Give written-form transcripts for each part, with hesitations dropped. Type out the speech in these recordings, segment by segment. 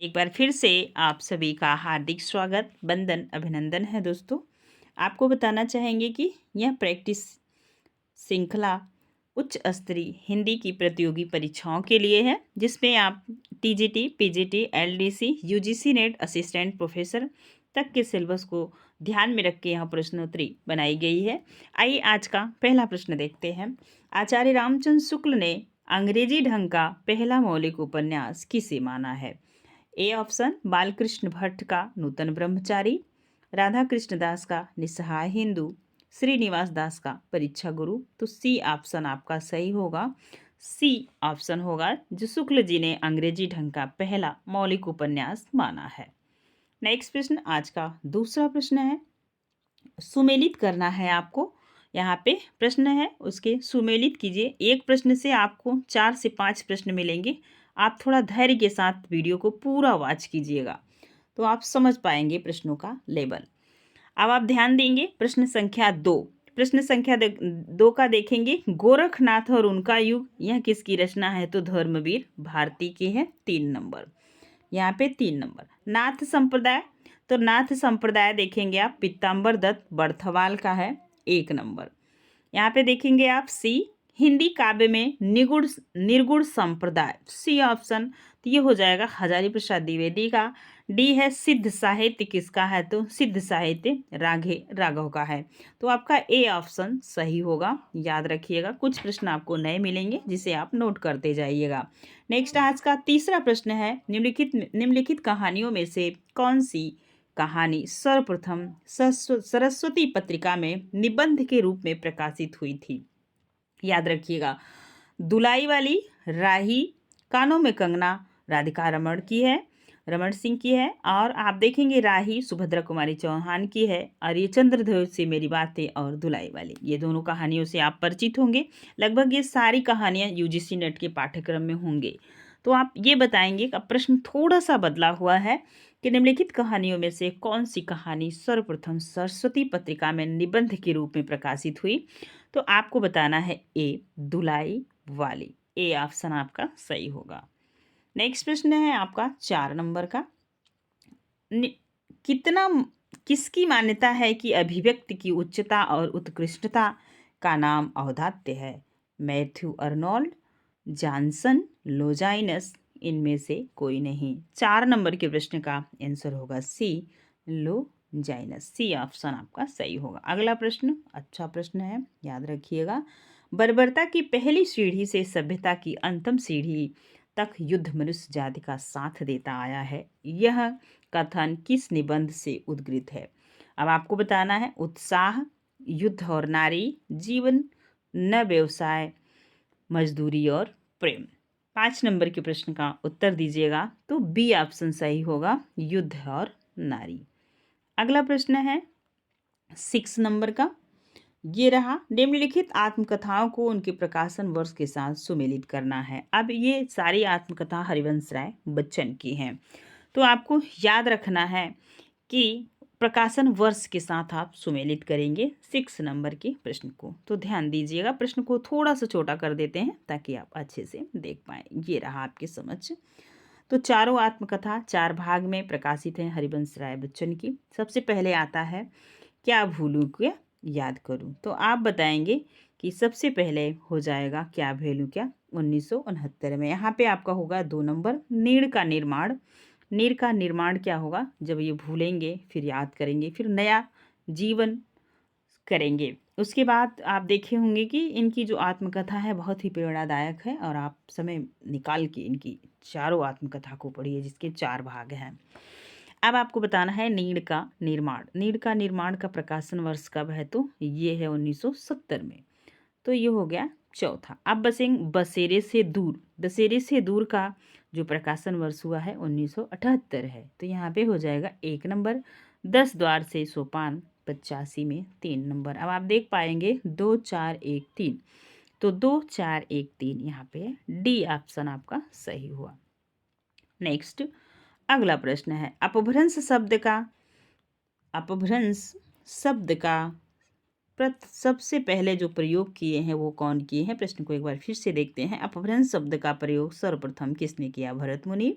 एक बार फिर से आप सभी का हार्दिक स्वागत, वंदन, अभिनंदन है दोस्तों। आपको बताना चाहेंगे कि यह प्रैक्टिस श्रृंखला उच्च स्तरीय हिंदी की प्रतियोगी परीक्षाओं के लिए है, जिसमें आप TGT, PGT, LDC, UGC net assistant professor तक के सिलेबस को ध्यान में रख के यहाँ प्रश्नोत्तरी बनाई गई है। आइए आज का पहला प्रश्न देखते हैं। आचार्य रामचंद्र शुक्ल ने अंग्रेजी ढंग का पहला मौलिक उपन्यास किसे माना है? ए ऑप्शन बालकृष्ण भट्ट का नूतन ब्रह्मचारी, राधा कृष्ण दास का निस्सहाय हिंदू, श्रीनिवास दास का परीक्षा गुरु। तो सी ऑप्शन आपका सही होगा। सी ऑप्शन होगा जो शुक्ल जी ने अंग्रेजी ढंग का पहला मौलिक उपन्यास माना है। नेक्स्ट प्रश्न आज का दूसरा प्रश्न है। सुमेलित करना है आपको। यहाँ पे प्रश्न है, उसके सुमेलित कीजिए। एक प्रश्न से आपको 4 से 5 प्रश्न मिलेंगे। आप थोड़ा धैर्य के साथ वीडियो को पूरा वॉच कीजिएगा तो आप समझ पाएंगे प्रश्नों का लेवल। अब आप ध्यान देंगे प्रश्न संख्या 2। प्रश्न संख्या 2 का देखेंगे, गोरखनाथ और उनका युग यह किसकी रचना है? तो धर्मवीर भारती की है, 3 नंबर। यहाँ पे 3 नंबर। नाथ संप्रदाय, तो नाथ संप्रदाय देखेंगे आप पीताम्बर दत्त बर्थवाल का है, 1 नंबर। यहाँ पे देखेंगे आप सी, हिंदी काव्य में निगुण निर्गुण संप्रदाय, सी ऑप्शन। तो ये हो जाएगा हजारी प्रसाद द्विवेदी का। डी है सिद्ध साहित्य, किसका है? तो सिद्ध साहित्य राघव का है। तो आपका ए ऑप्शन सही होगा। याद रखिएगा, कुछ प्रश्न आपको नए मिलेंगे जिसे आप नोट करते जाइएगा। नेक्स्ट आज का तीसरा प्रश्न है, निम्नलिखित कहानियों में से कौन सी कहानी सर्वप्रथम सरस्वती पत्रिका में निबंध के रूप में प्रकाशित हुई थी? याद रखिएगा, दुलाई वाली, राही, कानों में कंगना राधिका रमण सिंह की है, और आप देखेंगे राही सुभद्रा कुमारी चौहान की है, और ये चंद्रध्वज से मेरी बातें और दुलाई वाली, ये दोनों कहानियों से आप परिचित होंगे। लगभग ये सारी कहानियां यूजीसी नेट के पाठ्यक्रम में होंगे। तो आप ये बताएंगे कि प्रश्न थोड़ा सा बदला हुआ है कि निम्नलिखित कहानियों में से कौन सी कहानी सर्वप्रथम सरस्वती पत्रिका में निबंध के रूप में प्रकाशित हुई? तो आपको बताना है ए, दुलाई वाली। ए ऑप्शन आपका सही होगा। नेक्स्ट प्रश्न है आपका 4 नंबर का। कितना किसकी मान्यता है कि अभिव्यक्ति की उच्चता और उत्कृष्टता का नाम औदात्य है? मैथ्यू अर्नोल्ड, जॉनसन, लोजाइनस, इनमें से कोई नहीं। 4 नंबर के प्रश्न का आंसर होगा सी, लोजाइनस। सी ऑप्शन आपका सही होगा। अगला प्रश्न अच्छा प्रश्न है, याद रखिएगा। बर्बरता की पहली सीढ़ी से सभ्यता की अंतिम सीढ़ी तक युद्ध मनुष्य जाति का साथ देता आया है, यह कथन किस निबंध से उद्गृत है? अब आपको बताना है, उत्साह, युद्ध और नारी, जीवन, न व्यवसाय, मजदूरी और प्रेम। 5 नंबर के प्रश्न का उत्तर दीजिएगा तो बी ऑप्शन सही होगा, युद्ध और नारी। अगला प्रश्न है 6 नंबर का, ये रहा, निम्नलिखित आत्मकथाओं को उनके प्रकाशन वर्ष के साथ सुमेलित करना है। अब ये सारी आत्मकथा हरिवंश राय बच्चन की हैं, तो आपको याद रखना है कि प्रकाशन वर्ष के साथ आप सुमेलित करेंगे 6 नंबर के प्रश्न को। तो ध्यान दीजिएगा, प्रश्न को थोड़ा सा छोटा कर देते हैं ताकि आप अच्छे से देख पाएं। ये रहा आपके समझ। तो चारों आत्मकथा 4 भाग में प्रकाशित हैं हरिवंश राय बच्चन की। सबसे पहले आता है क्या भूलूं क्या याद करूं। तो आप बताएंगे कि सबसे पहले हो जाएगा क्या भूलूं क्या 1969 में। यहाँ पे आपका होगा 2 नंबर, नीड़ का निर्माण। नीड़ का निर्माण क्या होगा? जब ये भूलेंगे फिर याद करेंगे, फिर नया जीवन करेंगे। उसके बाद आप देखे होंगे कि इनकी जो आत्मकथा है बहुत ही प्रेरणादायक है, और आप समय निकाल के इनकी चारों आत्मकथा को पढ़िए, जिसके 4 भाग हैं। अब आपको बताना है नीड़ का निर्माण। नीड़ का निर्माण का प्रकाशन वर्ष कब है? तो ये है 1970 में। तो ये हो गया चौथा। अब बसेरे से दूर। बसेरे से दूर का जो प्रकाशन वर्ष हुआ है 1978 है, तो यहाँ पे हो जाएगा 1 नंबर। 10 द्वार से सोपान 85 में 3 नंबर। अब आप देख पाएंगे 2 4 1 3, तो 2 4 1 3 यहाँ पे डी ऑप्शन आपका सही हुआ। नेक्स्ट अगला प्रश्न है, अपभ्रंश शब्द का सबसे पहले जो प्रयोग किए हैं वो कौन किए हैं? प्रश्न को एक बार फिर से देखते हैं। अपभ्रंश शब्द का प्रयोग सर्वप्रथम किसने किया? भरत मुनि,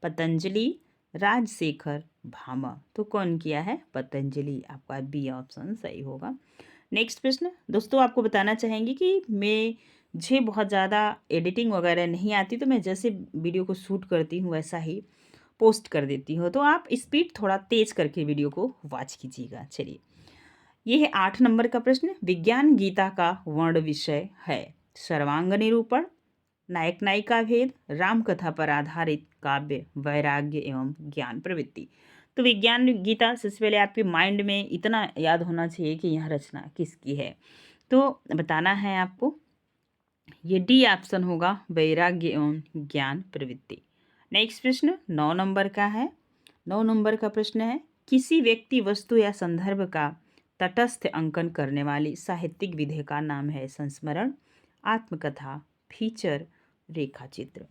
पतंजलि, राजशेखर, भामा। तो कौन किया है? पतंजलि। आपका बी ऑप्शन सही होगा। नेक्स्ट प्रश्न दोस्तों, आपको बताना चाहेंगे कि मुझे बहुत ज़्यादा एडिटिंग वगैरह नहीं आती, तो मैं जैसे वीडियो को शूट करती हूँ वैसा ही पोस्ट कर देती हूँ, तो आप स्पीड थोड़ा तेज करके वीडियो को वॉच कीजिएगा। चलिए, ये है 8 नंबर का प्रश्न। विज्ञान गीता का वर्ण विषय है सर्वांग निरूपण, नायक नायिका भेद, राम कथा पर आधारित काव्य, वैराग्य एवं ज्ञान प्रवृत्ति। तो विज्ञान गीता सबसे पहले आपके माइंड में इतना याद होना चाहिए कि यह रचना किसकी है, तो बताना है आपको। ये डी ऑप्शन होगा, वैराग्य एवं ज्ञान प्रवृत्ति। नेक्स्ट प्रश्न 9 नंबर का है। 9 नंबर का प्रश्न है, किसी व्यक्ति, वस्तु या संदर्भ का तटस्थ अंकन करने वाली साहित्यिक विधि का नाम है संस्मरण, आत्मकथा, फीचर, रेखाचित्र।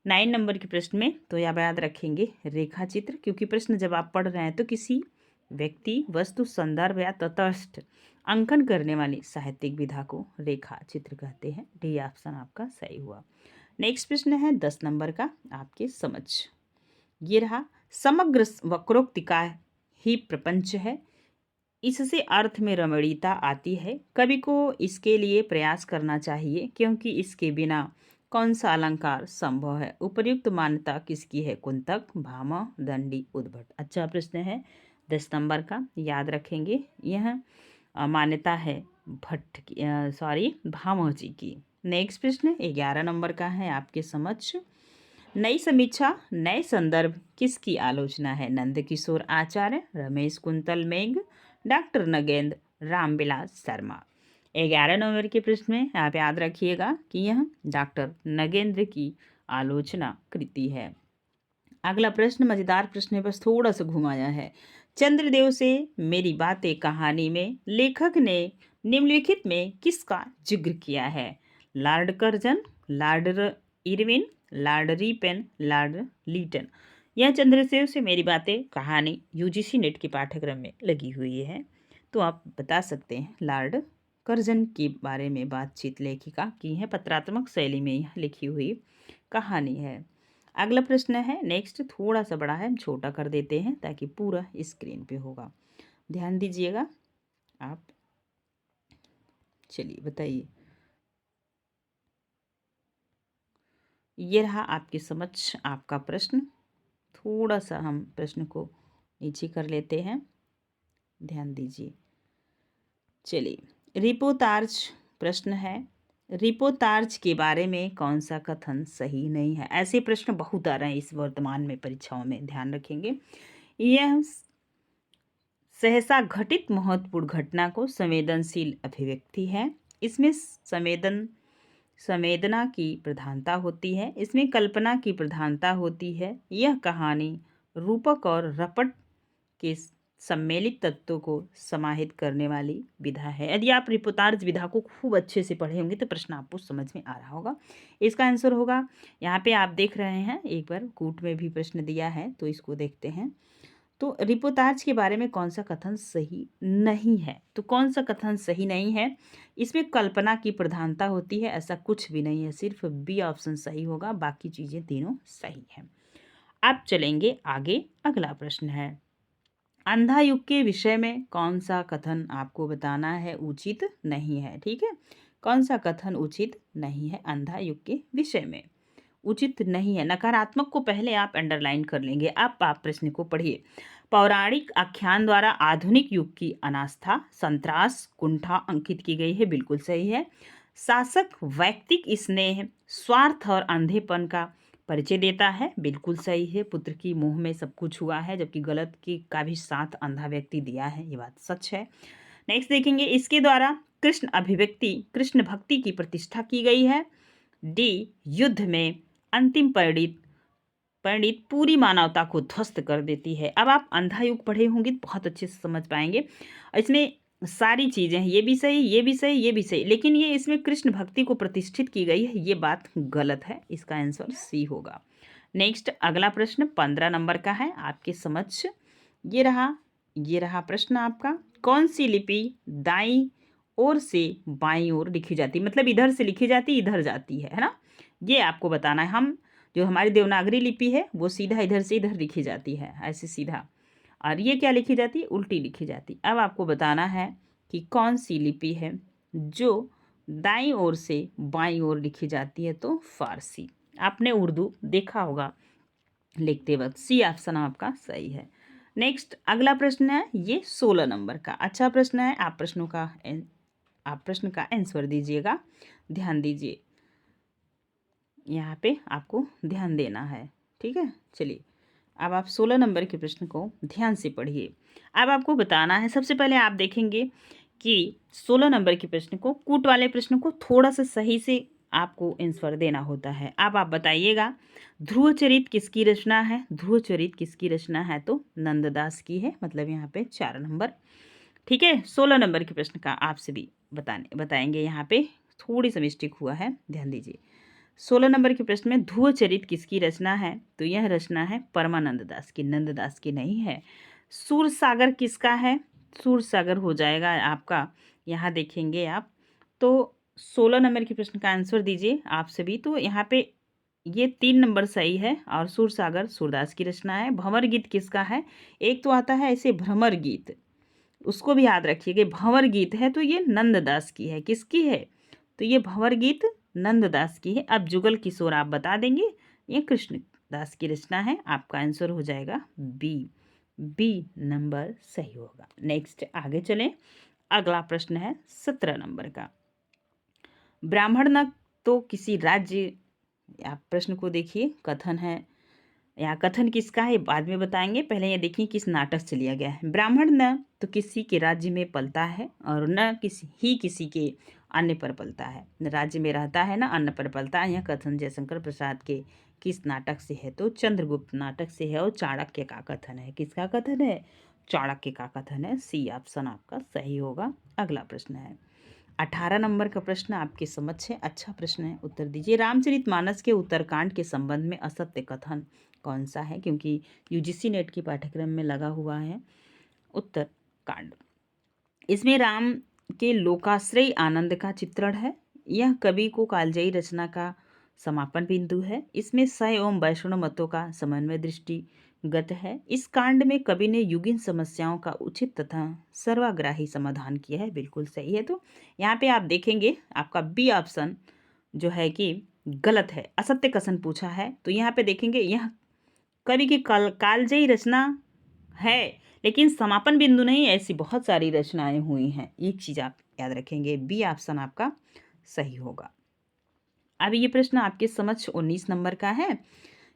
9 नंबर के प्रश्न में तो याद रखेंगे रेखाचित्र, क्योंकि प्रश्न जब आप पढ़ रहे हैं तो किसी व्यक्ति, वस्तु, संदर्भ या तटस्थ अंकन करने वाली साहित्यिक विधा को रेखा चित्र कहते हैं। डी ऑप्शन आपका सही हुआ। नेक्स्ट प्रश्न है 10 नंबर का, आपके समझ ये रहा। समग्र वक्रोक्ति का ही प्रपंच है, इससे अर्थ में रमणीयता आती है, कवि को इसके लिए प्रयास करना चाहिए, क्योंकि इसके बिना कौन सा अलंकार संभव है? उपर्युक्त मान्यता किसकी है? कुंतक, भामा, दंडी, उद्भट। अच्छा प्रश्न है 10 नंबर का, याद रखेंगे। यह मान्यता है भट्ट की, भामा जी की। नेक्स्ट प्रश्न 11 नंबर का है, आपके समक्ष। नई समीक्षा, नए संदर्भ किसकी आलोचना है? नंदकिशोर आचार्य, रमेश कुंतल मेघ, डॉक्टर नगेंद्र, रामविलास शर्मा। 11 नंबर के प्रश्न में आप याद रखिएगा कि यह डॉक्टर नगेंद्र की आलोचना कृति है। अगला प्रश्न मजेदार प्रश्न है, बस थोड़ा सा घुमाया है। चंद्रदेव से मेरी बातें कहानी में लेखक ने निम्नलिखित में किसका जिक्र किया है? Lord Curzon, Lord Irwin, Lord ripen, Lord Lytton. यह चंद्रदेव से मेरी बातें कहानी यूजीसी नेट के पाठ्यक्रम में लगी हुई है, तो आप बता सकते हैं लॉर्ड कर्जन के बारे में बातचीत लेखिका की है, पत्रात्मक शैली में यह लिखी हुई कहानी है। अगला प्रश्न है नेक्स्ट, थोड़ा सा बड़ा है, हम छोटा कर देते हैं ताकि पूरा स्क्रीन पे होगा, ध्यान दीजिएगा आप। चलिए बताइए, ये रहा आपके समक्ष आपका प्रश्न। थोड़ा सा हम प्रश्न को नीचे कर लेते हैं, ध्यान दीजिए। चलिए, रिपोर्टाज प्रश्न है, रिपोर्टाज के बारे में कौन सा कथन सही नहीं है? ऐसे प्रश्न बहुत आ रहे हैं इस वर्तमान में परीक्षाओं में, ध्यान रखेंगे। यह सहसा घटित महत्वपूर्ण घटना को संवेदनशील अभिव्यक्ति है, इसमें संवेदना की प्रधानता होती है, इसमें कल्पना की प्रधानता होती है, यह कहानी रूपक और रपट के सम्मिलित तत्वों को समाहित करने वाली विधा है। यदि आप रिपोर्टाज विधा को खूब अच्छे से पढ़े होंगे तो प्रश्न आपको समझ में आ रहा होगा। इसका आंसर होगा, यहाँ पे आप देख रहे हैं, एक बार कूट में भी प्रश्न दिया है तो इसको देखते हैं। तो रिपोर्टाज के बारे में कौन सा कथन सही नहीं है? तो कौन सा कथन सही नहीं है? इसमें कल्पना की प्रधानता होती है, ऐसा कुछ भी नहीं है, सिर्फ बी ऑप्शन सही होगा, बाकी चीज़ें तीनों सही हैं। अब चलेंगे आगे, अगला प्रश्न है, अंधा युग के विषय में कौन सा कथन आपको बताना है उचित नहीं है? ठीक है, कौन सा कथन उचित नहीं है अंधा युग के विषय में? उचित नहीं है, नकारात्मक को पहले आप अंडरलाइन कर लेंगे। अब आप प्रश्न को पढ़िए। पौराणिक आख्यान द्वारा आधुनिक युग की अनास्था, संत्रास, कुंठा अंकित की गई है, बिल्कुल सही है। शासक वैयक्तिक स्नेह, स्वार्थ और अंधेपन का परिचय देता है, बिल्कुल सही है। पुत्र की मोह में सब कुछ हुआ है, जबकि गलत की का भी साथ अंधा व्यक्ति दिया है, ये बात सच है। नेक्स्ट देखेंगे, इसके द्वारा कृष्ण अभिव्यक्ति, कृष्ण भक्ति की प्रतिष्ठा की गई है। डी, युद्ध में अंतिम परिणित पूरी मानवता को ध्वस्त कर देती है। अब आप अंधा युग पढ़े होंगे तो बहुत अच्छे से समझ पाएंगे, इसमें सारी चीज़ें हैं, ये भी सही, ये भी सही, ये भी सही, लेकिन ये इसमें कृष्ण भक्ति को प्रतिष्ठित की गई है, ये बात गलत है, इसका आंसर सी होगा। नेक्स्ट अगला प्रश्न 15 नंबर का है, आपके समक्ष ये रहा प्रश्न आपका। कौन सी लिपि दाईं ओर से बाईं ओर लिखी जाती, मतलब इधर से लिखी जाती, इधर जाती है ना? ये आपको बताना है। हम जो हमारी देवनागरी लिपि है वो सीधा इधर से इधर लिखी जाती है, ऐसे सीधा, और ये क्या लिखी जाती है, उल्टी लिखी जाती। अब आपको बताना है कि कौन सी लिपि है जो दाईं ओर से बाईं ओर लिखी जाती है, तो फारसी। आपने उर्दू देखा होगा लिखते वक्त, सी ऑप्शन आपका सही है। नेक्स्ट अगला प्रश्न है ये 16 नंबर का, अच्छा प्रश्न है। आप प्रश्न का आंसर दीजिएगा, ध्यान दीजिए, यहाँ पे आपको ध्यान देना है, ठीक है। चलिए अब आप 16 नंबर के प्रश्न को ध्यान से पढ़िए। अब आपको बताना है, सबसे पहले आप देखेंगे कि 16 नंबर के प्रश्न को, कूट वाले प्रश्न को थोड़ा सा सही से आपको आंसर देना होता है। अब आप बताइएगा ध्रुवचरित किसकी रचना है, ध्रुवचरित किसकी रचना है, तो नंददास की है, मतलब यहाँ पे 4 नंबर, ठीक है। 16 नंबर के प्रश्न का आपसे भी बताएंगे, यहाँ पे थोड़ी सी मिस्टेक हुआ है, ध्यान दीजिए। 16 नंबर के प्रश्न में ध्रुवचरित किसकी रचना है, तो यह रचना है परमानंद दास की, नंददास की नहीं है। सूरसागर किसका है, सूरसागर हो जाएगा आपका, यहाँ देखेंगे आप, तो 16 नंबर के प्रश्न का आंसर दीजिए आप सभी। तो यहाँ पे ये 3 नंबर सही है, और सूरसागर सूरदास की रचना है। भंवर गीत किसका है, एक तो आता है ऐसे भ्रमर गीत, उसको भी याद रखिएगा, भंवर गीत है तो ये नंददास की है, किसकी है, तो ये भंवर गीत नंददास की है। अब जुगल किशोर आप बता देंगे, ये कृष्णदास की रचना है, आपका आंसर हो जाएगा बी नंबर सही होगा। नेक्स्ट आगे चलें, अगला प्रश्न है 17 नंबर का। ब्राह्मण न तो किसी राज्य, आप प्रश्न को देखिए, कथन है, यहाँ कथन किसका है बाद में बताएंगे, पहले ये देखिए किस नाटक से लिया गया है। ब्राह्मण न तो किसी के राज्य में पलता है, और न किसी के अन्न पर पलता है, न राज्य में रहता है न अन्न पर पलता है। यह कथन जयशंकर प्रसाद के किस नाटक से है, तो चंद्रगुप्त नाटक से है, और चाणक्य का कथन है। किसका कथन है, चाणक्य का कथन है, सी ऑप्शन आपका सही होगा। अगला प्रश्न है 18 नंबर का प्रश्न आपके समक्ष है, अच्छा प्रश्न है, उत्तर दीजिए। रामचरितमानस के उत्तरकांड के संबंध में असत्य कथन कौन सा है, क्योंकि यूजीसी नेट की पाठ्यक्रम में लगा हुआ है उत्तरकांड। इसमें राम के लोकाश्रय आनंद का चित्रण है, यह कवि को कालजयी रचना का समापन बिंदु है। इसमें शैव एवं वैष्णव मतों का समन्वय दृष्टिगत है। इस कांड में कवि ने युगीन समस्याओं का उचित तथा सर्वग्राही समाधान किया है, बिल्कुल सही है। तो यहाँ पे आप देखेंगे आपका बी ऑप्शन जो है कि गलत है, असत्य कथन पूछा है। तो यहाँ पे देखेंगे यह कवि की कालजयी रचना है, लेकिन समापन बिंदु नहीं, ऐसी बहुत सारी रचनाएं हुई हैं, एक चीज आप याद रखेंगे, बी ऑप्शन आपका सही होगा। अब ये प्रश्न आपके समक्ष 19 नंबर का है।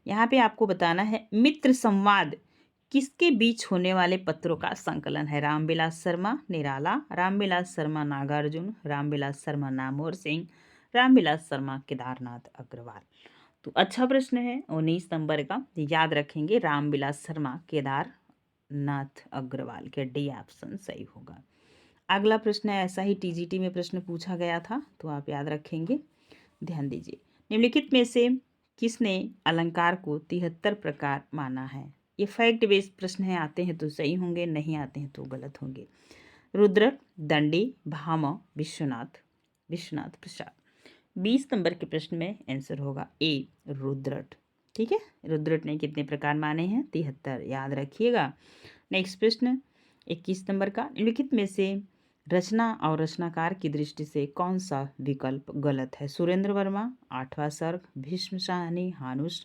यहाँ पे आपको बताना है मित्र संवाद किसके बीच होने वाले पत्रों का संकलन है। रामविलास शर्मा निराला, रामविलास शर्मा नागार्जुन, रामविलास शर्मा नामोर सिंह, रामविलास शर्मा केदारनाथ अग्रवाल। तो अच्छा प्रश्न है 19 नंबर का, याद रखेंगे रामविलास शर्मा केदारनाथ अग्रवाल के, डी ऑप्शन सही होगा। अगला प्रश्न है, ऐसा ही टीजीटी में प्रश्न पूछा गया था, तो आप याद रखेंगे, ध्यान दीजिए। निम्नलिखित में से किसने अलंकार को 73 प्रकार माना है। ये फैक्ट बेस्ड प्रश्न है, आते हैं तो सही होंगे, नहीं आते हैं तो गलत होंगे। रुद्रक, दंडी, भामा, विश्वनाथ प्रसाद। 20 नंबर के प्रश्न में आंसर होगा ए रुद्रट, ठीक है। रुद्रट ने कितने प्रकार माने हैं, 73, याद रखिएगा। नेक्स्ट प्रश्न 21 नंबर का, निम्नलिखित में से रचना और रचनाकार की दृष्टि से कौन सा विकल्प गलत है। सुरेंद्र वर्मा, आठवां सर्ग, भीष्म साहनी, हानुष,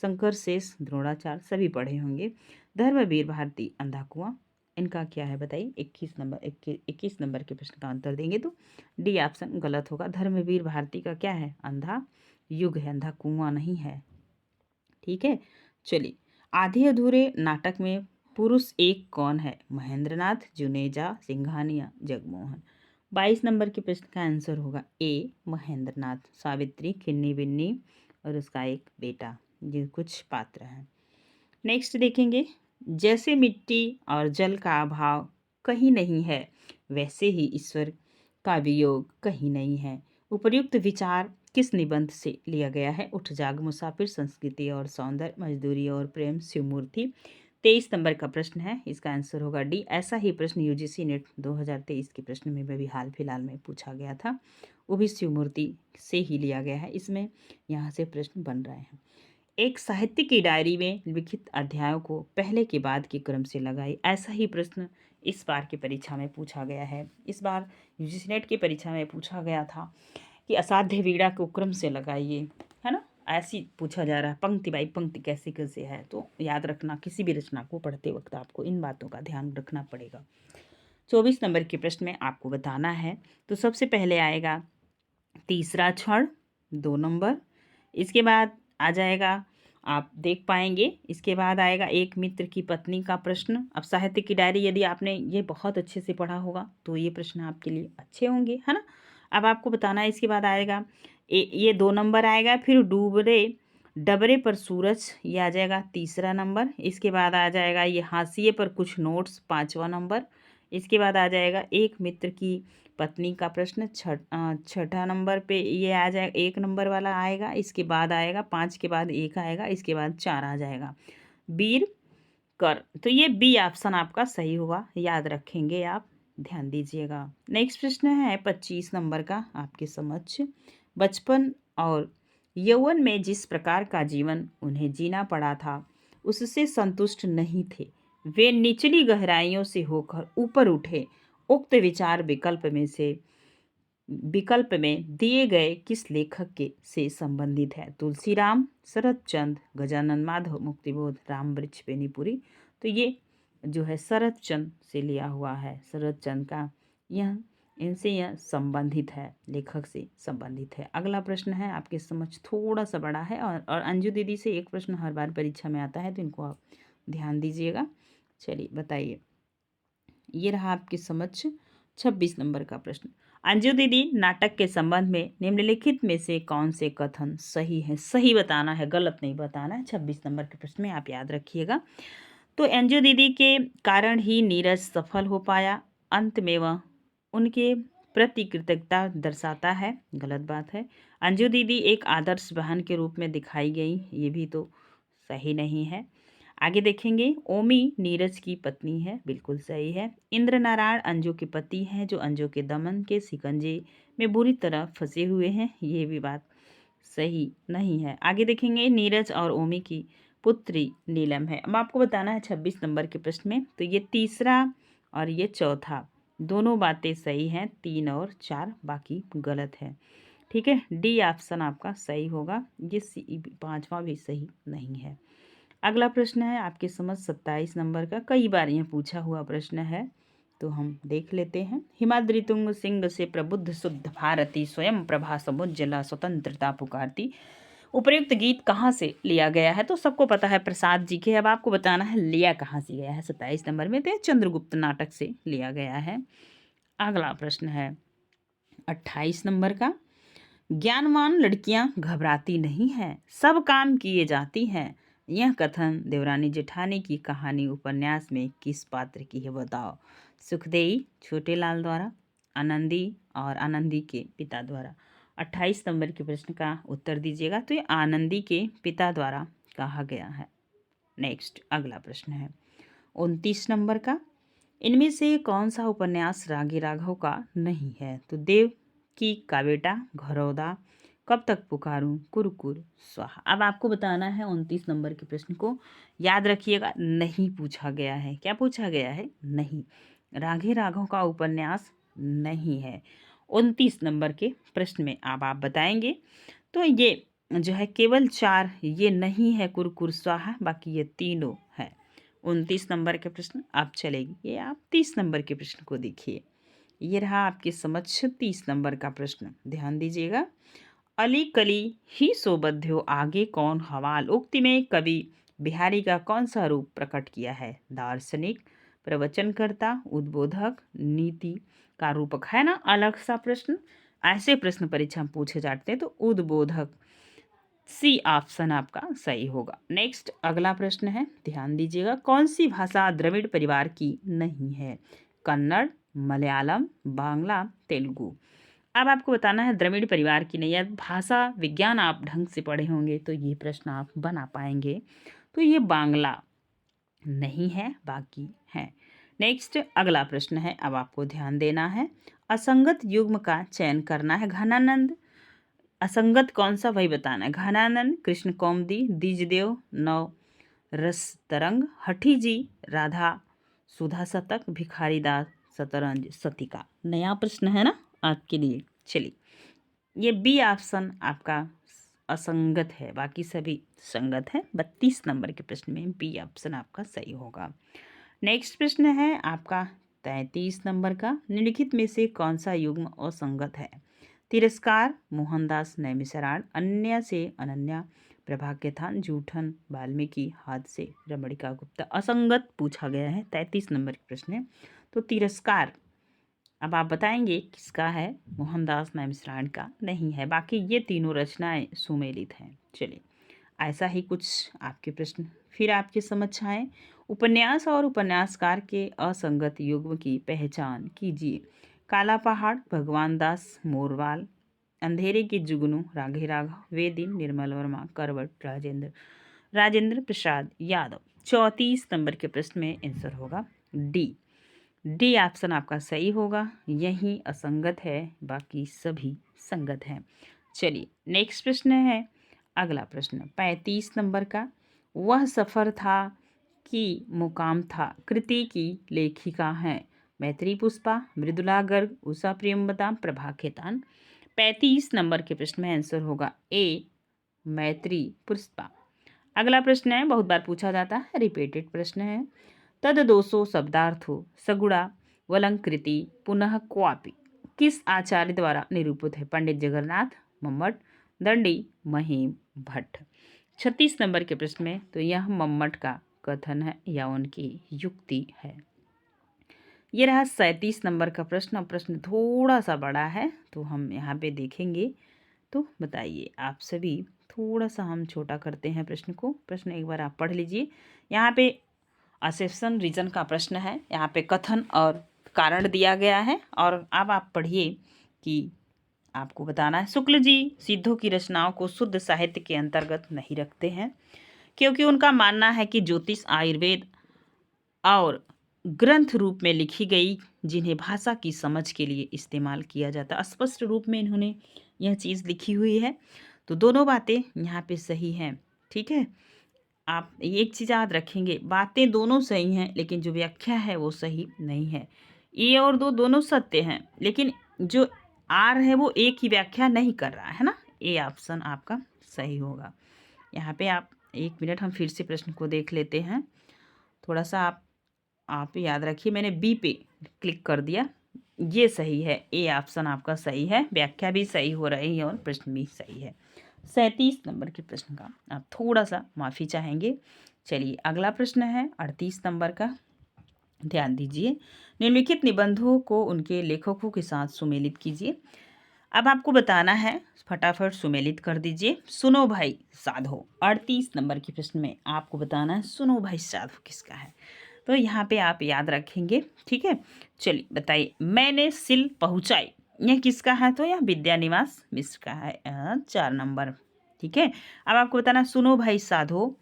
शंकर शेष, द्रोणाचार्य, सभी पढ़े होंगे। धर्मवीर भारती, अंधा कुआं, इनका क्या है बताइए। 21 नंबर के प्रश्न का उत्तर देंगे तो डी ऑप्शन गलत होगा। धर्मवीर भारती का क्या है, अंधा युग है, अंधा कुआं नहीं है, ठीक है। चलिए आधे अधूरे नाटक में पुरुष एक कौन है। महेंद्रनाथ, जुनेजा, सिंघानिया, जगमोहन। 22 नंबर के प्रश्न का आंसर होगा ए महेंद्रनाथ। सावित्री, खिन्नी बिन्नी और उसका एक बेटा, ये कुछ पात्र हैं। नेक्स्ट देखेंगे, जैसे मिट्टी और जल का अभाव कहीं नहीं है, वैसे ही ईश्वर का वियोग कहीं नहीं है। उपर्युक्त विचार किस निबंध से लिया गया है। उठ जाग मुसाफिर, संस्कृति और सौंदर्य, मजदूरी और प्रेम, शिवमूर्ति। 23 नंबर का प्रश्न है, इसका आंसर होगा डी। ऐसा ही प्रश्न यूजीसी नेट 2023 के प्रश्न में भी हाल फिलहाल में पूछा गया था, वो भी शिवमूर्ति से ही लिया गया है, इसमें यहाँ से प्रश्न बन रहे हैं। एक साहित्य की डायरी में लिखित अध्यायों को पहले के बाद के क्रम से लगाई। ऐसा ही प्रश्न इस बार की परीक्षा में पूछा गया है। इस बार यूजीसी नेट की परीक्षा में पूछा गया था कि असाध्य वीणा को क्रम से लगाइए, है ना। ऐसी पूछा जा रहा है, पंक्ति बाई पंक्ति कैसे कैसे है। तो याद रखना, किसी भी रचना को पढ़ते वक्त आपको इन बातों का ध्यान रखना पड़ेगा। 24 नंबर के प्रश्न में आपको बताना है। तो सबसे पहले आएगा तीसरा क्षण, 2 नंबर। इसके बाद आ जाएगा, आप देख पाएंगे, इसके बाद आएगा एक मित्र की पत्नी का प्रश्न। अब साहित्य की डायरी यदि आपने ये बहुत अच्छे से पढ़ा होगा तो ये प्रश्न आपके लिए अच्छे होंगे, है ना। अब आपको बताना है। इसके बाद आएगा ये 2 नंबर आएगा। फिर डूबरे डबरे पर सूरज, ये आ जाएगा तीसरा नंबर। इसके बाद आ जाएगा ये हाशिए पर कुछ नोट्स, 5वां नंबर। इसके बाद आ जाएगा एक मित्र की पत्नी का प्रश्न, छठा नंबर पे ये आ जाएगा, 1 नंबर वाला आएगा। इसके बाद आएगा 5 के बाद 1 आएगा, इसके बाद 4 आ जाएगा, वीर कर। तो ये बी ऑप्शन आपका सही होगा, याद रखेंगे आप, ध्यान दीजिएगा। नेक्स्ट प्रश्न है 25 नंबर का आपके समक्ष। बचपन और यौवन में जिस प्रकार का जीवन उन्हें जीना पड़ा था उससे संतुष्ट नहीं थे। वे निचली गहराइयों से होकर ऊपर उठे। उक्त विकल्प में दिए गए किस लेखक के से संबंधित है? तुलसीराम, शरतचंद, गजानन माधव, मुक्तिबोध, राम वृक्ष बेनीपुरी। तो ये जो है शरतचंद से लिया हुआ है। शरतचंद का यह संबंधित है, लेखक से संबंधित है। अगला प्रश्न है आपके समझ थोड़ा सा बड़ा है और अंजू दीदी से एक प्रश्न हर बार परीक्षा में आता है, तो इनको आप ध्यान दीजिएगा। चलिए बताइए, ये रहा आपके समक्ष 26 नंबर का प्रश्न। अंजू दीदी, नाटक के संबंध में निम्नलिखित में से कौन से कथन सही है? सही बताना है, गलत नहीं बताना है। 26 नंबर के प्रश्न में आप याद रखिएगा। तो अंजू दीदी के कारण ही नीरज सफल हो पाया। अंत में वह उनके प्रति कृतज्ञता दर्शाता है, गलत बात है। अंजू दीदी एक आदर्श बहन के रूप में दिखाई गई, ये भी तो सही नहीं है। आगे देखेंगे, ओमी नीरज की पत्नी है, बिल्कुल सही है। इंद्र नारायण अंजू के पति हैं, जो अंजू के दमन के शिकंजे में बुरी तरह फंसे हुए हैं, ये भी बात सही नहीं है। आगे देखेंगे, नीरज और ओमी की पुत्री नीलम है। अब आपको बताना है 26 नंबर के प्रश्न में। तो ये तीसरा और ये चौथा दोनों बातें सही हैं, 3 और 4 बाकी गलत है। ठीक है, डी ऑप्शन आपका सही होगा, ये 5वां भी सही नहीं है। अगला प्रश्न है आपके समझ 27 नंबर का, कई बार यह पूछा हुआ प्रश्न है, तो हम देख लेते हैं। हिमाद्री तुंग सिंह से प्रबुद्ध शुद्ध भारती, स्वयं प्रभा समुज्जला स्वतंत्रता पुकारती। उपयुक्त गीत कहाँ से लिया गया है? तो सबको पता है प्रसाद जी के। अब आपको बताना है लिया कहाँ से गया है। 27 नंबर में तो चंद्रगुप्त नाटक से लिया गया है। अगला प्रश्न है 28 नंबर का, ज्ञानवान लड़कियां घबराती नहीं हैं, सब काम किए जाती हैं। यह कथन देवरानी जेठानी की कहानी उपन्यास में किस पात्र की है? बताओ। सुखदेई छोटेलाल द्वारा, आनंदी और आनंदी के पिता द्वारा। 28 नंबर के प्रश्न का उत्तर दीजिएगा। तो ये आनंदी के पिता द्वारा कहा गया है। नेक्स्ट अगला प्रश्न है 29 नंबर का, इनमें से कौन सा उपन्यास रागी राघव का नहीं है? तो देव की का बेटा, घरौदा, कब तक पुकारूं, कुरकुर, स्वाहा। अब आपको बताना है 29 नंबर के प्रश्न को, याद रखिएगा, नहीं पूछा गया है। क्या पूछा गया है? नहीं, रागी राघव का उपन्यास नहीं है। 29 नंबर के प्रश्न में अब आप बताएंगे। तो ये जो है केवल 4 ये नहीं है, कुरकुर स्वाहा, बाकी ये तीनों है। 29 नंबर के प्रश्न अब चलेगी। ये आप 30 नंबर के प्रश्न को देखिए। ये रहा आपके समक्ष 30 नंबर का प्रश्न, ध्यान दीजिएगा। अली कली ही सोबध्यो आगे कौन हवाल, उक्ति में कवि बिहारी का कौन सा रूप प्रकट किया है? दार्शनिक, प्रवचनकर्ता, उद्बोधक, नीति का रूपक, है ना। अलग सा प्रश्न, ऐसे प्रश्न परीक्षा में पूछे जाते हैं। तो उद्बोधक, सी ऑप्शन आपका सही होगा। नेक्स्ट अगला प्रश्न है, ध्यान दीजिएगा, कौन सी भाषा द्रविड़ परिवार की नहीं है? कन्नड़, मलयालम, बांग्ला, तेलुगु। अब आपको बताना है द्रविड़ परिवार की नहीं है। भाषा विज्ञान आप ढंग से पढ़े होंगे तो ये प्रश्न आप बना पाएंगे। तो ये बांग्ला नहीं है, बाकी है। नेक्स्ट अगला प्रश्न है, अब आपको ध्यान देना है। असंगत युग्म का चयन करना है। घनानंद असंगत कौन सा वही बताना है। घनानंद, कृष्ण कौमुदी, द्विजदेव, नव रस तरंग, हठी जी, राधा सुधा शतक, भिखारी दास शतरंज सतिका। नया प्रश्न है ना आपके लिए। चलिए, ये बी ऑप्शन आपका असंगत है, बाकी सभी संगत है। 32 नंबर के प्रश्न में बी ऑप्शन आपका सही होगा। नेक्स्ट प्रश्न है आपका 33 नंबर का। निम्नलिखित में से कौन सा युग्म असंगत है। तिरस्कार मोहनदास नैमिषारण्य, अन्य से अनन्या, प्रभाग्यथान, जूठन वाल्मीकि, हाथ से रमणिका गुप्ता। असंगत पूछा गया है, 33 नंबर के प्रश्न है। तो तिरस्कार अब आप बताएंगे किसका है। मोहनदास नैमिषारण्य का नहीं है, बाकी ये तीनों रचनाएं सुमेलित हैं। चलिए, ऐसा ही कुछ आपके प्रश्न फिर आपके समक्ष आए। उपन्यास और उपन्यासकार के असंगत युग्म की पहचान कीजिए। काला पहाड़ भगवान दास मोरवाल, अंधेरे के जुगनू राघे राघव, वेदिन निर्मल वर्मा, करवट राजेंद्र प्रसाद यादव। 34 नंबर के प्रश्न में आंसर होगा डी। डी ऑप्शन आपका सही होगा। यही असंगत है, बाकी सभी संगत हैं। चलिए, नेक्स्ट प्रश्न है अगला प्रश्न 35 नंबर का। वह सफ़र था कि मुकाम था कृति की लेखिका हैं। मैत्री पुष्पा, मृदुला गर्ग, उषा प्रेमवता, प्रभा खेतान। 35 नंबर के प्रश्न में आंसर होगा ए मैत्री पुष्पा। अगला प्रश्न है, बहुत बार पूछा जाता है, रिपीटेड प्रश्न है। तद दोषो शब्दार्थो सगुणा वलंकृति पुनः क्वापि किस आचार्य द्वारा निरूपित है। पंडित जगन्नाथ, मम्मट, दंडी, महिम भट्ट। 36 नंबर के प्रश्न में तो यह मम्मट का कथन है या उनकी युक्ति है। ये रहा 37 नंबर का प्रश्न। प्रश्न थोड़ा सा बड़ा है तो हम यहाँ पे देखेंगे। तो बताइए आप सभी, थोड़ा सा हम छोटा करते हैं प्रश्न को। प्रश्न एक बार आप पढ़ लीजिए। यहाँ पे असेप्शन रीजन का प्रश्न है। यहाँ पे कथन और कारण दिया गया है। और अब आप पढ़िए कि आपको बताना है। शुक्ल जी सिद्धों की रचनाओं को शुद्ध साहित्य के अंतर्गत नहीं रखते हैं, क्योंकि उनका मानना है कि ज्योतिष आयुर्वेद और ग्रंथ रूप में लिखी गई, जिन्हें भाषा की समझ के लिए इस्तेमाल किया जाता। स्पष्ट रूप में इन्होंने यह चीज़ लिखी हुई है। तो दोनों बातें यहाँ पे सही हैं। ठीक है, आप एक चीज़ याद रखेंगे, बातें दोनों सही हैं, लेकिन जो व्याख्या है वो सही नहीं है। ए और दो दोनों सत्य हैं, लेकिन जो आर है वो एक ही व्याख्या नहीं कर रहा है ना। ए ऑप्शन आपका सही होगा। यहाँ पे आप 1 मिनट हम फिर से प्रश्न को देख लेते हैं। थोड़ा सा आप याद रखिए, मैंने बी पे क्लिक कर दिया, ये सही है। ए ऑप्शन आपका सही है, व्याख्या भी सही हो रही है और प्रश्न भी सही है। 37 नंबर के प्रश्न का आप थोड़ा सा माफ़ी चाहेंगे। चलिए, अगला प्रश्न है 38 नंबर का। ध्यान दीजिए। निम्नलिखित निबंधों को उनके लेखकों के साथ सुमेलित कीजिए। अब आपको बताना है, फटाफट सुमेलित कर दीजिए। सुनो भाई साधो। 38 नंबर के प्रश्न में आपको बताना है सुनो भाई साधो किसका है। तो यहाँ पे आप याद रखेंगे। ठीक है, चलिए बताइए। मैंने सिल पहुँचाई, यह किसका है। तो यह विद्यानिवास मिश्र का है। 4 नंबर। ठीक है, अब आपको बताना सुनो भाई साधो।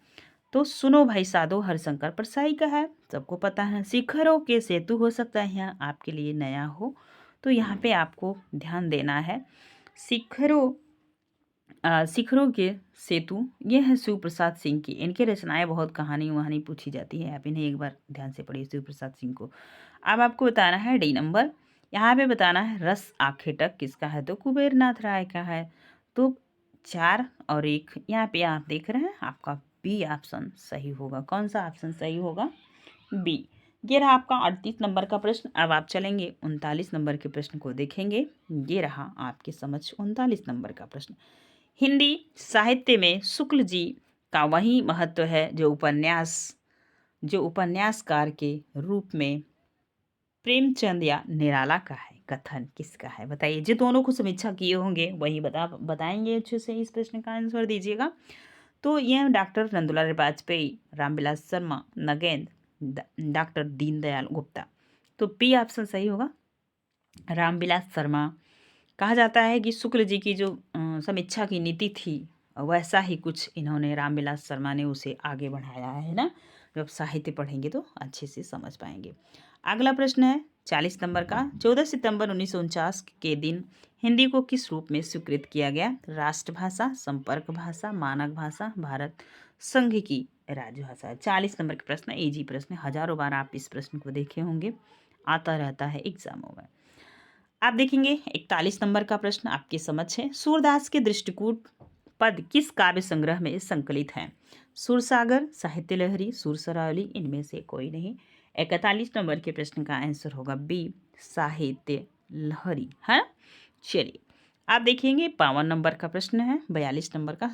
तो सुनो भाई साधो हरिशंकर परसाई का है, सबको पता है। शिखरों के सेतु हो सकता है यहाँ आपके लिए नया हो, तो यहाँ पे आपको ध्यान देना है। शिखरों के सेतु ये है शिव प्रसाद सिंह की। इनकी रचनाएं बहुत कहानी वहानी पूछी जाती है, आप इन्हें एक बार ध्यान से पढ़िए, शिव प्रसाद सिंह को। अब आपको बताना है डी नंबर। यहाँ पे बताना है रस आखेटक किसका है। तो कुबेर नाथ राय का है। तो 4 और 1 यहाँ पे आप देख रहे हैं, आपका बी ऑप्शन सही होगा। कौन सा ऑप्शन सही होगा। बी। ये रहा आपका 38 नंबर का प्रश्न। अब आप चलेंगे 39 नंबर के प्रश्न को देखेंगे। ये रहा आपके समझ 39 नंबर का प्रश्न। हिंदी साहित्य में शुक्ल जी का वही महत्व है जो उपन्यासकार के रूप में प्रेमचंद या निराला का है। कथन किसका है बताइए। जो दोनों को समीक्षा किए होंगे वही बताएंगे अच्छे से। इस प्रश्न का आंसर दीजिएगा। तो यह डॉक्टर नंदुलाल वाजपेयी, रामविलास शर्मा, नगेंद्र, डॉक्टर दीनदयाल गुप्ता। तो बी ऑप्शन सही होगा, रामविलास शर्मा। कहा जाता है कि शुक्ल जी की जो समीक्षा की नीति थी, वैसा ही कुछ इन्होंने रामविलास शर्मा ने उसे आगे बढ़ाया है ना। जब साहित्य पढ़ेंगे तो अच्छे से समझ पाएंगे। अगला प्रश्न है 40 नंबर का। 14 सितंबर 1949 के दिन हिंदी को किस रूप में स्वीकृत किया गया? राष्ट्रभाषा, संपर्क भाषा, मानक भाषा, भारत संघ की राजभाषा। 40 नंबर का प्रश्न, इजी प्रश्न, हजारों बार आप इस प्रश्न को देखे होंगे, आता रहता है एग्जामों में। आप देखेंगे 41 नंबर का प्रश्न आपके समक्ष है। सूरदास के दृष्टिकूट पद किस काव्य संग्रह में संकलित हैं? सुरसागर, साहित्य लहरी, सुरसरावली, इनमें से कोई नहीं। 41 नंबर के प्रश्न का आंसर होगा बी, साहित्य लहरी है। चलिए आप देखेंगे 52 नंबर का प्रश्न है। 42 नंबर का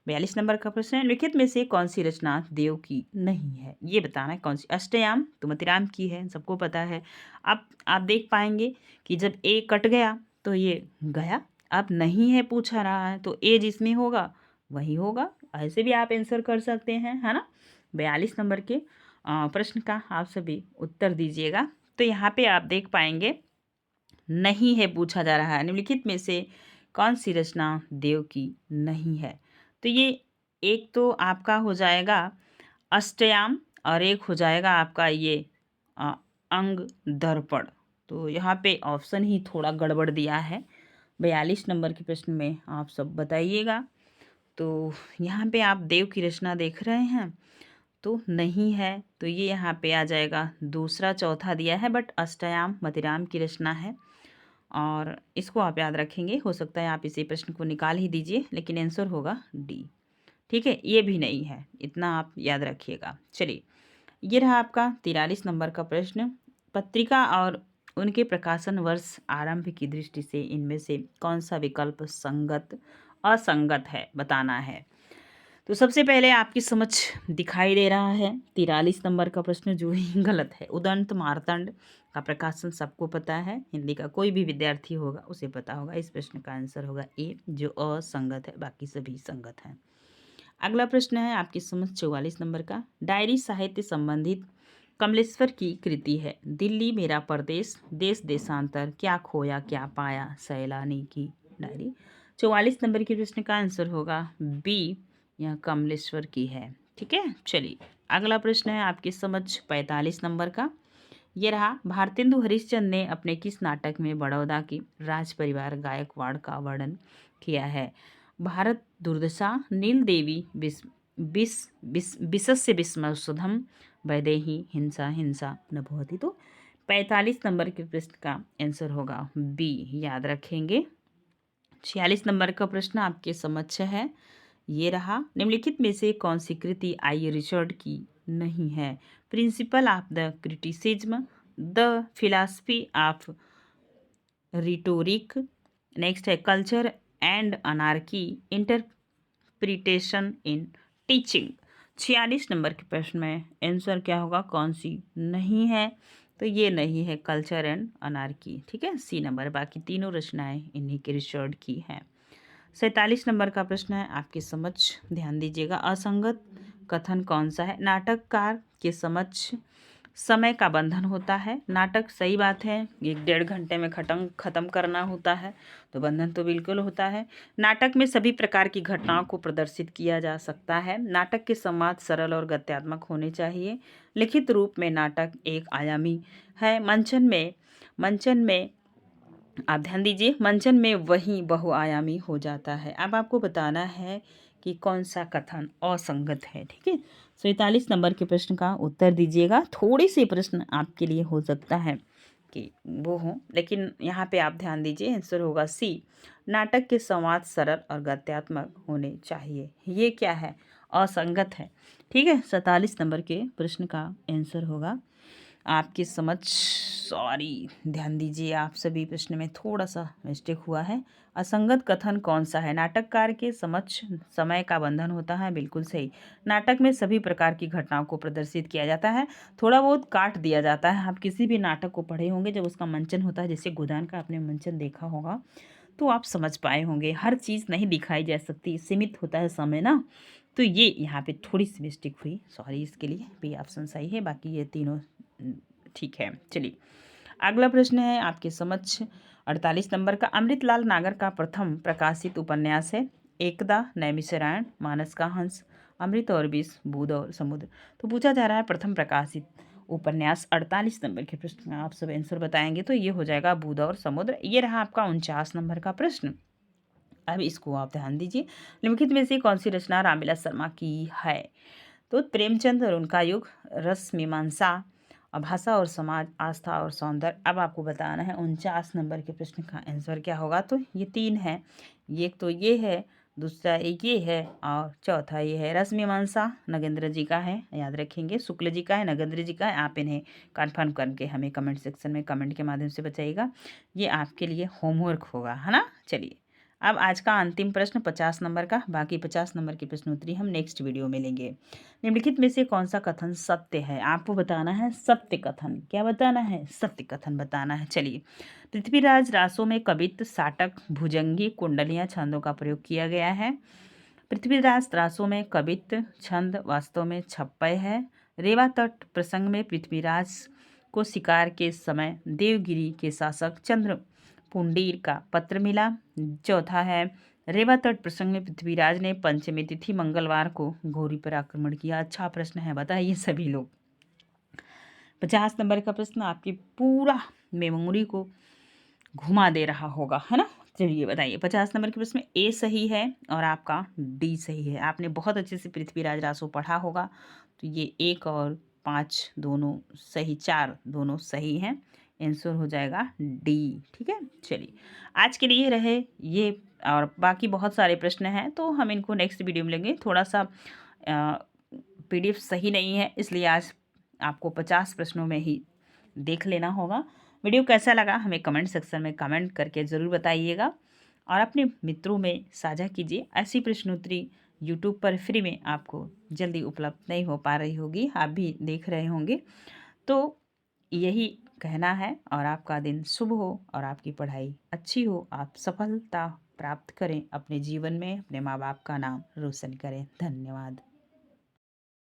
42 नंबर का प्रश्न है, लिखित में से कौन सी रचना देव की नहीं है? ये बताना है कौन सी। अष्टयाम तो मतिराम की है, सबको पता है। अब आप देख पाएंगे कि जब ए कट गया तो ये गया, अब नहीं है पूछा रहा है तो ए जिसमें होगा वही होगा। ऐसे भी आप आंसर कर सकते हैं, है ना। 42 नंबर के प्रश्न का आप सभी उत्तर दीजिएगा। तो यहाँ पे आप देख पाएंगे नहीं है पूछा जा रहा है, निम्नलिखित में से कौन सी रचना देव की नहीं है? तो ये एक तो आपका हो जाएगा अष्टयाम और एक हो जाएगा आपका ये अंग दर्पण। तो यहाँ पे ऑप्शन ही थोड़ा गड़बड़ दिया है। 42 नंबर के प्रश्न में आप सब बताइएगा। तो यहाँ पे आप देव की रचना देख रहे हैं तो नहीं है, तो ये यहाँ पे आ जाएगा दूसरा, चौथा दिया है, बट अष्टयाम मतिराम की रचना है और इसको आप याद रखेंगे। हो सकता है आप इसी प्रश्न को निकाल ही दीजिए, लेकिन आंसर होगा डी। ठीक है, ये भी नहीं है, इतना आप याद रखिएगा। चलिए ये रहा आपका 43 नंबर का प्रश्न। पत्रिका और उनके प्रकाशन वर्ष आरंभ की दृष्टि से इनमें से कौन सा विकल्प संगत असंगत है बताना है। तो सबसे पहले आपकी समझ दिखाई दे रहा है 43 नंबर का प्रश्न जो ही गलत है। उदंत मार्तंड का प्रकाशन सबको पता है, हिंदी का कोई भी विद्यार्थी होगा उसे पता होगा। इस प्रश्न का आंसर होगा ए, जो असंगत है, बाकी सभी संगत हैं। अगला प्रश्न है आपकी समझ 44 नंबर का। डायरी साहित्य संबंधित कमलेश्वर की कृति है। दिल्ली मेरा परदेश, देश देशांतर, क्या खोया क्या पाया, सैलानी की डायरी। 44 नंबर के प्रश्न का आंसर होगा बी, यह कमलेश्वर की है। ठीक है, चलिए अगला प्रश्न है आपकी समझ 45 नंबर का। ये रहा, भारतेंदु हरिश्चंद्र ने अपने किस नाटक में बड़ौदा की राज परिवार गायकवाड़ का वर्णन किया है? भारत दुर्दशा, नील देवी, विशस्य विस्मसुधम, वैदेही, हिंसा हिंसा न भवति। तो 45 नंबर के प्रश्न का आंसर होगा बी, याद रखेंगे। 46 नंबर का प्रश्न आपके समक्ष है। ये रहा, निम्नलिखित में से कौन सी कृति आई रिचर्ड की नहीं है? Principle of the criticism, the philosophy of rhetoric, next है culture and anarchy, interpretation in teaching. 46 number के प्रश्न में आंसर क्या होगा, कौन सी नहीं है? तो ये नहीं है कल्चर एंड अनार्की। ठीक है, सी नंबर। बाकी तीनों रचनाएं इन्हीं के रिचर्ड की हैं। 47 नंबर का प्रश्न है आपके समझ, ध्यान दीजिएगा। असंगत कथन कौन सा है? नाटककार के समक्ष समय का बंधन होता है। नाटक सही बात है, 1-1.5 घंटे में खत्म करना होता है, तो बंधन तो बिल्कुल होता है। नाटक में सभी प्रकार की घटनाओं को प्रदर्शित किया जा सकता है। नाटक के संवाद सरल और गत्यात्मक होने चाहिए। लिखित रूप में नाटक एक आयामी है। मंचन में आप ध्यान दीजिए, मंचन में वही बहुआयामी हो जाता है। अब आपको बताना है कि कौन सा कथन असंगत है। ठीक है, 47 नंबर के प्रश्न का उत्तर दीजिएगा। थोड़े से प्रश्न आपके लिए हो सकता है कि वो हो, लेकिन यहाँ पे आप ध्यान दीजिए, आंसर होगा सी, नाटक के संवाद सरल और गत्यात्मक होने चाहिए। ये क्या है? असंगत है। ठीक है, 47 नंबर के प्रश्न का आंसर होगा आपकी समझ, सॉरी ध्यान दीजिए, आप सभी प्रश्न में थोड़ा सा मिस्टेक हुआ है। असंगत कथन कौन सा है? नाटककार के समक्ष समय का बंधन होता है, बिल्कुल सही। नाटक में सभी प्रकार की घटनाओं को प्रदर्शित किया जाता है। थोड़ा बहुत काट दिया जाता है। आप किसी भी नाटक को पढ़े होंगे, जब उसका मंचन होता है, जैसे गोदान का आपने मंचन देखा होगा, तो आप समझ पाए होंगे। हर चीज़ नहीं दिखाई जा सकती, सीमित होता है समय ना। तो ये यहाँ पे थोड़ी सी मिस्टेक हुई, सॉरी इसके लिए। बी ऑप्शन सही है, बाकी ये तीनों ठीक है। चलिए अगला प्रश्न है आपके समक्ष 48 नंबर का। अमृतलाल नागर का प्रथम प्रकाशित उपन्यास है एकदा, नैमिषारण्य, मानस का हंस, अमृत और विष, बूंद और समुद्र। तो पूछा जा रहा है प्रथम प्रकाशित उपन्यास 48 नंबर के प्रश्न में आप सब आंसर बताएंगे तो ये हो जाएगा बूंद और समुद्र। ये रहा आपका 49 नंबर का प्रश्न। अब इसको आप ध्यान दीजिए, निम्नलिखित में से कौन सी रचना रामविलास शर्मा की है? तो प्रेमचंद और उनका युग, रस मीमांसा, भाषा और समाज, आस्था और सौंदर्य। अब आपको बताना है 49 नंबर के प्रश्न का आंसर क्या होगा। तो ये तीन है, एक तो ये है, दूसरा एक ये है और चौथा ये है। रस मीमांसा नगेंद्र जी का है, याद रखेंगे, शुक्ल जी का है, नगेंद्र जी का है। आप इन्हें कन्फर्म करके हमें कमेंट सेक्शन में कमेंट के माध्यम से बताइएगा, ये आपके लिए होमवर्क होगा, है ना। चलिए अब आज का अंतिम प्रश्न 50 नंबर का, बाकी 50 नंबर की प्रश्नोत्तरी हम नेक्स्ट वीडियो में लेंगे। निम्नलिखित में से कौन सा कथन सत्य है? आपको बताना है सत्य कथन। क्या बताना है? सत्य कथन बताना है। चलिए, पृथ्वीराज रासों में कवित्त, साटक, भुजंगी, कुंडलियां छंदों का प्रयोग किया गया है। पृथ्वीराज रासों में कवित्त छंद वास्तव में छप्पय है। रेवा तट प्रसंग में पृथ्वीराज को शिकार के समय देवगिरी के शासक चंद्र पुंडीर का पत्र मिला। चौथा है, रेवा तट प्रसंग में पृथ्वीराज ने पंचमी तिथि मंगलवार को घोरी पर आक्रमण किया। अच्छा प्रश्न है, बताइए सभी लोग। 50 नंबर का प्रश्न आपकी पूरा मेमोरी को घुमा दे रहा होगा, है ना। चलिए बताइए, 50 नंबर के प्रश्न में ए सही है और आपका डी सही है। आपने बहुत अच्छे से पृथ्वीराज रासो पढ़ा होगा, तो ये 1 और 5 दोनों सही, 4 दोनों सही हैं। आंसर हो जाएगा डी। ठीक है, चलिए आज के लिए रहे ये, और बाकी बहुत सारे प्रश्न हैं तो हम इनको नेक्स्ट वीडियो में लेंगे। थोड़ा सा पीडीएफ सही नहीं है, इसलिए आज आपको 50 प्रश्नों में ही देख लेना होगा। वीडियो कैसा लगा हमें कमेंट सेक्शन में कमेंट करके ज़रूर बताइएगा और अपने मित्रों में साझा कीजिए। ऐसी प्रश्नोत्तरी यूट्यूब पर फ्री में आपको जल्दी उपलब्ध नहीं हो पा रही होगी, आप भी देख रहे होंगे। तो यही कहना है, और आपका दिन शुभ हो और आपकी पढ़ाई अच्छी हो, आप सफलता प्राप्त करें अपने जीवन में, अपने माँ बाप का नाम रोशन करें। धन्यवाद।